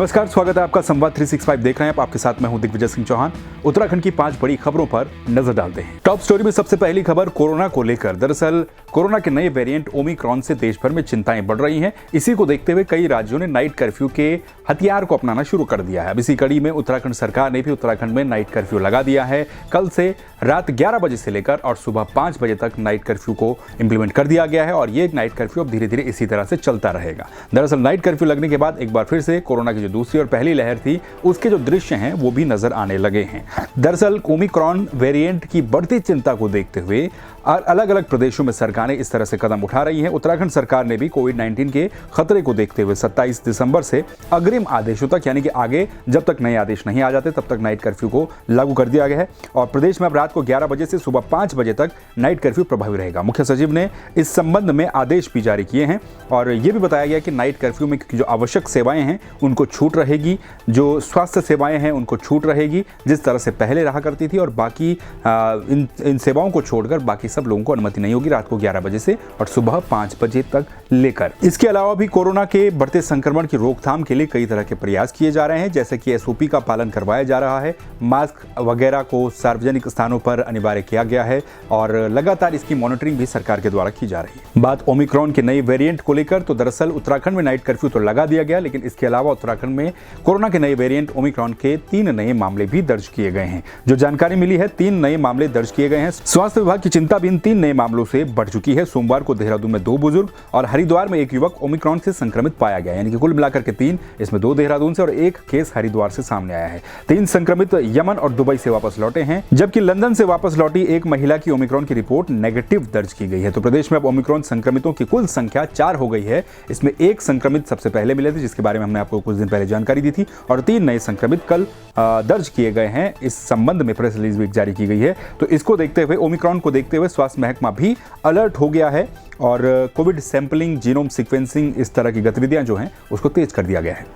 नमस्कार, स्वागत है आपका संवाद 365 देख रहे हैं आप। आपके साथ मैं हूं दिग्विजय सिंह चौहान। उत्तराखंड की 5 बड़ी खबरों पर नजर डालते हैं। टॉप स्टोरी में सबसे पहली खबर कोरोना को लेकर। दरअसल कोरोना के नए वेरिएंट ओमिक्रॉन से देश भर में चिंताएं बढ़ रही हैं। इसी को देखते हुए कई राज्यों ने नाइट कर्फ्यू के हथियार को अपनाना शुरू कर दिया है। अब इसी कड़ी में उत्तराखंड सरकार ने भी उत्तराखंड में नाइट कर्फ्यू लगा दिया है। कल से रात 11 बजे से लेकर और सुबह 5 बजे तक नाइट कर्फ्यू को इंप्लीमेंट कर दिया गया है और ये नाइट कर्फ्यू अब धीरे धीरे इसी तरह से चलता रहेगा। दरअसल नाइट कर्फ्यू लगने के बाद एक बार फिर से कोरोना की जो दूसरी और पहली लहर थी उसके जो दृश्य हैं वो भी नजर आने लगे हैं। दरअसल ओमिक्रॉन वेरिएंट की बढ़ती चिंता को देखते हुए अलग अलग प्रदेशों में सरकारें इस तरह से कदम उठा रही हैं। उत्तराखंड सरकार ने भी कोविड-19 के खतरे को देखते हुए 27 दिसंबर से अग्रिम आदेशों तक, यानी कि आगे जब तक नए आदेश नहीं आ जाते तब तक नाइट कर्फ्यू को लागू कर दिया गया है और प्रदेश में अब रात को 11 बजे से सुबह 5 बजे तक नाइट कर्फ्यू प्रभावी रहेगा। मुख्य सचिव ने इस संबंध में आदेश भी जारी किए हैं और ये भी बताया गया कि नाइट कर्फ्यू में जो आवश्यक सेवाएं हैं उनको छूट रहेगी, जो स्वास्थ्य सेवाएं हैं उनको छूट रहेगी जिस तरह से पहले रहा करती थी, और बाकी इन सेवाओं को छोड़कर बाकी सब लोगों को अनुमति नहीं होगी रात को 11 बजे से और सुबह 5 बजे तक लेकर। इसके अलावा भी कोरोना के बढ़ते संक्रमण की रोकथाम के लिए कई तरह के प्रयास किए जा रहे हैं, जैसे कि एसओपी का पालन करवाया जा रहा है, मास्क वगैरह को सार्वजनिक स्थानों पर अनिवार्य किया गया है और लगातार इसकी मॉनिटरिंग भी सरकार के द्वारा की जा रही है। बात ओमिक्रॉन के नए वेरिएंट को लेकर, तो दरअसल उत्तराखंड में नाइट कर्फ्यू तो लगा दिया गया, लेकिन इसके अलावा उत्तराखंड में कोरोना के नए वेरिएंट ओमिक्रॉन के 3 नए मामले भी दर्ज किए गए हैं। जो जानकारी मिली है 3 नए मामले दर्ज किए गए हैं। स्वास्थ्य विभाग की चिंता भी इन 3 नए मामलों से बढ़ चुकी है। सोमवार को देहरादून में 2 बुजुर्ग और हरिद्वार में 1 युवक ओमिक्रॉन से संक्रमित पाया गया, यानी कि कुल मिलाकर के 3, इसमें 2 देहरादून से और 1 केस हरिद्वार से सामने आया है। 3 संक्रमित यमन और दुबई से वापस लौटे हैं, जबकि लंदन से वापस लौटी एक महिला की ओमिक्रॉन की रिपोर्ट नेगेटिव दर्ज की गई है। तो प्रदेश में अब ओमिक्रॉन संक्रमितों की कुल संख्या 4 हो गई है। इसमें 1 संक्रमित सबसे पहले मिले थे जिसके बारे में हमने आपको कुछ दिन पहले जानकारी दी थी और 3 नए संक्रमित कल दर्ज किए गए हैं। इस संबंध में प्रेस रिलीज भी जारी की गई है। तो इसको देखते हुए, ओमिक्रॉन को देखते हुए स्वास्थ्य महकमा भी अलर्ट हो गया है और कोविड सैंपलिंग, जीनोम सीक्वेंसिंग, इस तरह की गतिविधियां जो हैं उसको तेज कर दिया गया है।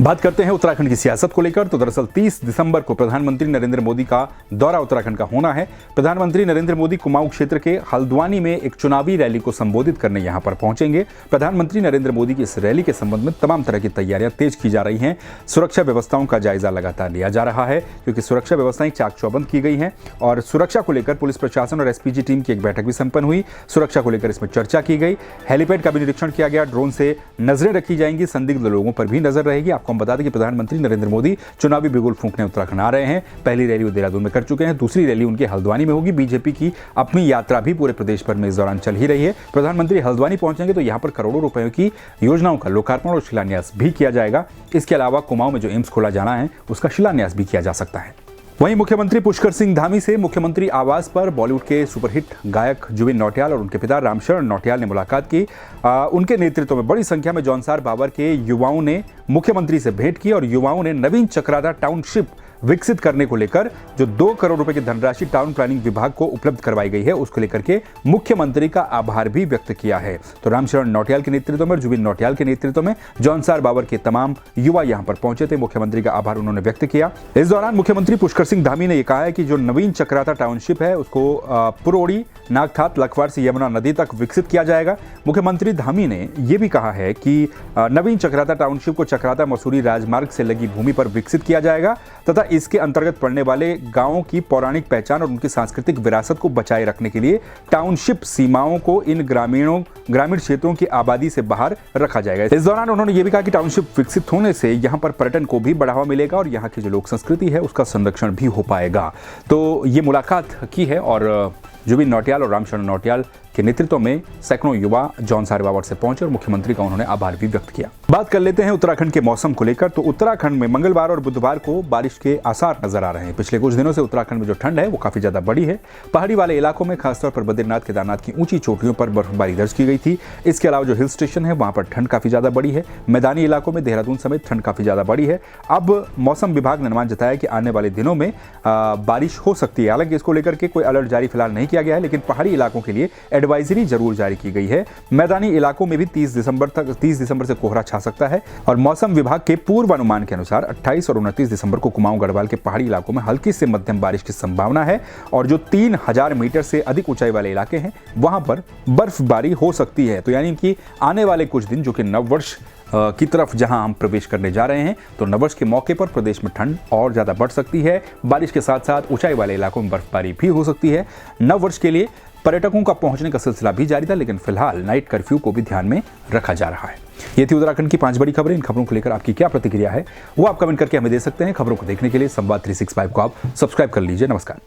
बात करते हैं उत्तराखंड की सियासत को लेकर, तो दरअसल 30 दिसंबर को प्रधानमंत्री नरेंद्र मोदी का दौरा उत्तराखंड का होना है। प्रधानमंत्री नरेंद्र मोदी कुमाऊं क्षेत्र के हल्द्वानी में एक चुनावी रैली को संबोधित करने यहां पर पहुंचेंगे। प्रधानमंत्री नरेंद्र मोदी की इस रैली के संबंध में तमाम तरह की तैयारियां तेज की जा रही हैं। सुरक्षा व्यवस्थाओं का जायजा लगातार लिया जा रहा है क्योंकि सुरक्षा व्यवस्थाएं चाक चौबंद की गई हैं और सुरक्षा को लेकर पुलिस प्रशासन और एसपीजी टीम की एक बैठक भी संपन्न हुई। सुरक्षा को लेकर इसमें चर्चा की गई, हेलीपैड का भी निरीक्षण किया गया, ड्रोन से नजरें रखी जाएंगी, संदिग्ध लोगों पर भी नजर रहेगी। आपको हम बता दें कि प्रधानमंत्री नरेंद्र मोदी चुनावी बिगुल फूंकने उत्तराखंड आ रहे हैं। पहली रैली वो देहरादून में कर चुके हैं, दूसरी रैली उनकी हल्द्वानी में होगी। बीजेपी की अपनी यात्रा भी पूरे प्रदेश भर में इस दौरान चल ही रही है। प्रधानमंत्री हल्द्वानी पहुंचेंगे तो यहां पर करोड़ों रुपयों की योजनाओं का लोकार्पण और शिलान्यास भी किया जाएगा। इसके अलावा कुमाऊं में जो एम्स खोला जाना है उसका शिलान्यास भी किया जा सकता है। वहीं मुख्यमंत्री पुष्कर सिंह धामी से मुख्यमंत्री आवास पर बॉलीवुड के सुपरहिट गायक जुबिन नौटियाल और उनके पिता रामशरण नौटियाल ने मुलाकात की। उनके नेतृत्व में बड़ी संख्या में जौनसार बाबर के युवाओं ने मुख्यमंत्री से भेंट की और युवाओं ने नवीन चक्राता टाउनशिप विकसित करने को लेकर जो 2 करोड़ रुपए की धनराशि टाउन प्लानिंग विभाग को उपलब्ध करवाई गई है उसको लेकर के मुख्यमंत्री का आभार भी व्यक्त किया है। तो रामशरण नौटियाल के नेतृत्व में और जुबिन नौटियाल के नेतृत्व में जौनसार बाबर के तमाम युवा यहां पर पहुंचे थे। मुख्यमंत्री का आभार उन्होंने व्यक्त किया। इस दौरान मुख्यमंत्री पुष्कर सिंह धामी ने यह कहा है कि जो नवीन चक्राता टाउनशिप है उसको पुरोड़ी, नागठात, लखवाड़ से यमुना नदी तक विकसित किया जाएगा। मुख्यमंत्री धामी ने यह भी कहा है कि नवीन चक्राता टाउनशिप को चक्राता मसूरी राजमार्ग से लगी भूमि पर विकसित किया जाएगा तथा इसके अंतर्गत पड़ने वाले गांवों की पौराणिक पहचान और उनकी सांस्कृतिक विरासत को बचाए रखने के लिए टाउनशिप सीमाओं को इन ग्रामीण क्षेत्रों की आबादी से बाहर रखा जाएगा। इस दौरान उन्होंने ये भी कहा कि टाउनशिप विकसित होने से यहां पर पर्यटन को भी बढ़ावा मिलेगा और यहां की जो लोक संस्कृति है उसका संरक्षण भी हो पाएगा। तो ये मुलाकात की है और जुबिन नौटियाल और रामशरण नौटियाल के नेतृत्व में सैकड़ों युवा जौनसार बाबर से पहुंचे और मुख्यमंत्री का उन्होंने आभार भी व्यक्त किया। बात कर लेते हैं उत्तराखंड के मौसम को लेकर, तो उत्तराखंड में मंगलवार और बुधवार को बारिश के आसार नजर आ रहे हैं। पिछले कुछ दिनों से उत्तराखंड में जो ठंड है वो काफी ज्यादा बढ़ी है। पहाड़ी वाले इलाकों में खासतौर पर बद्रीनाथ, केदारनाथ की ऊंची चोटियों पर बर्फबारी दर्ज की गई थी। इसके अलावा जो हिल स्टेशन है वहां पर ठंड काफी ज्यादा बढ़ी है। मैदानी इलाकों में देहरादून समेत ठंड काफी ज्यादा बढ़ी है। अब मौसम विभाग ने अनुमान जताया कि आने वाले दिनों में बारिश हो सकती है। हालांकि इसको लेकर के कोई अलर्ट जारी फिलहाल नहीं किया गया है, लेकिन पहाड़ी इलाकों के लिए एडवाइजरी जरूर जारी की गई है। मैदानी इलाकों में भी 30 दिसंबर से कोहरा छा सकता है और मौसम विभाग के पूर्वानुमान के अनुसार 28 और 29 दिसंबर को कुमाऊं गढ़वाल के पहाड़ी इलाकों में हल्की से मध्यम बारिश की संभावना है और जो 3000 मीटर से अधिक ऊंचाई वाले इलाके हैं वहां पर बर्फबारी हो सकती है। तो यानी कि आने वाले कुछ दिन जो कि नववर्ष की तरफ जहां हम प्रवेश करने जा रहे हैं, तो नववर्ष के मौके पर प्रदेश में ठंड और ज़्यादा बढ़ सकती है। बारिश के साथ साथ ऊंचाई वाले इलाकों में बर्फबारी भी हो सकती है। नववर्ष के लिए पर्यटकों का पहुंचने का सिलसिला भी जारी था, लेकिन फिलहाल नाइट कर्फ्यू को भी ध्यान में रखा जा रहा है। ये थी उत्तराखंड की 5 बड़ी खबरें। इन खबरों को लेकर आपकी क्या प्रतिक्रिया है वो आप कमेंट करके हमें दे सकते हैं। खबरों को देखने के लिए संवाद 365 को आप सब्सक्राइब कर लीजिए। नमस्कार।